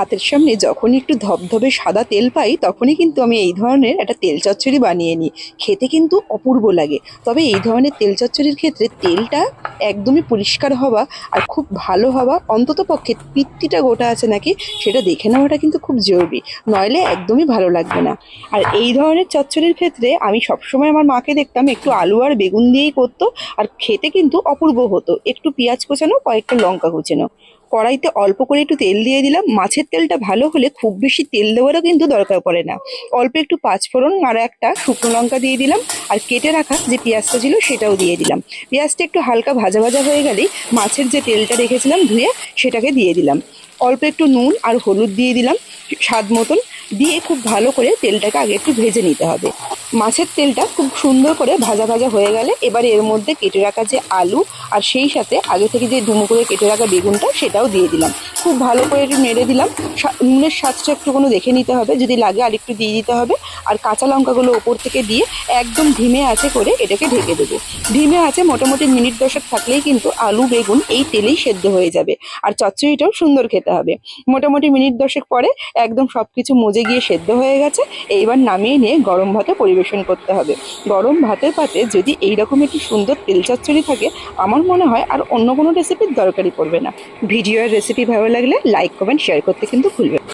হাতের সামনে যখনই একটু ধবধবে সাদা তেল পাই তখনই কিন্তু আমি এই ধরনের একটা তেল চচ্চড়ি বানিয়ে নিই। খেতে কিন্তু অপূর্ব লাগে। তবে এই ধরনের তেল চচ্চড়ির ক্ষেত্রে তেলটা একদমই পরিষ্কার হওয়া আর খুব ভালো হওয়া, অন্ততপক্ষে পিত্তিটা গোটা আছে নাকি সেটা দেখে নেওয়াটা কিন্তু খুব জরুরি, নইলে একদমই ভালো লাগবে না। আর এই ধরনের চচ্চড়ির ক্ষেত্রে আমি সবসময় আমার মাকে দেখতাম একটু আলু আর বেগুন দিয়েই করতো, আর খেতে কিন্তু অপূর্ব হতো। একটু পেঁয়াজ কোচানো, কয়েকটা লঙ্কা কুচানো, কড়াইতে অল্প করে একটু তেল দিয়ে দিলাম। মাছের তেলটা ভালো হলে খুব বেশি তেল দেওয়ারও কিন্তু দরকার পড়ে না। অল্প একটু পাঁচফোড়ন আর একটা শুকনো লঙ্কা দিয়ে দিলাম, আর কেটে রাখা যে পেঁয়াজটা ছিল সেটাও দিয়ে দিলাম। পেঁয়াজটা একটু হালকা ভাজা ভাজা হয়ে গেলেই মাছের যে তেলটা রেখেছিলাম ধুয়ে সেটাকে দিয়ে দিলাম। অল্প একটু নুন আর হলুদ দিয়ে দিলাম স্বাদ মতন, দিয়ে খুব ভালো করে তেলটাকে আগে একটু ভেজে নিতে হবে। মাছের তেলটা খুব সুন্দর করে ভাজা ভাজা হয়ে গেলে এবারে এর মধ্যে কেটে রাখা যে আলু আর সেই সাথে আগে থেকে যে ডুমো করে কেটে রাখা বেগুনটা সেটাও দিয়ে দিলাম। খুব ভালো করে একটু নেড়ে দিলাম। নুনের স্বাদটা একটু কোনো দেখে নিতে হবে, যদি লাগে আর একটু দিয়ে দিতে হবে। আর কাঁচা লঙ্কাগুলো ওপর থেকে দিয়ে একদম ধিমে আঁচে করে এটাকে ঢেকে দেবো। ধিমে আঁচে মোটামুটি মিনিট 10 থাকলেই কিন্তু আলু বেগুন এই তেলেই সেদ্ধ হয়ে যাবে, আর চচ্চড়িটাও সুন্দর খেতে হবে। মোটামুটি মিনিট 10 পরে একদম সব কিছু মজে গিয়ে সেদ্ধ হয়ে গেছে। এইবার নামিয়ে নিয়ে গরম ভাতে পরিবেশন করতে হবে। গরম ভাতের পাতে যদি এইরকম একটি সুন্দর তেল চচ্চড়ি থাকে, আমার মনে হয় আর অন্য কোনো রেসিপির দরকারই পড়বে না। ভিডিওর রেসিপি ভালো লাগলে লাইক কমেন্ট শেয়ার করতে কিন্তু ভুলবেন না।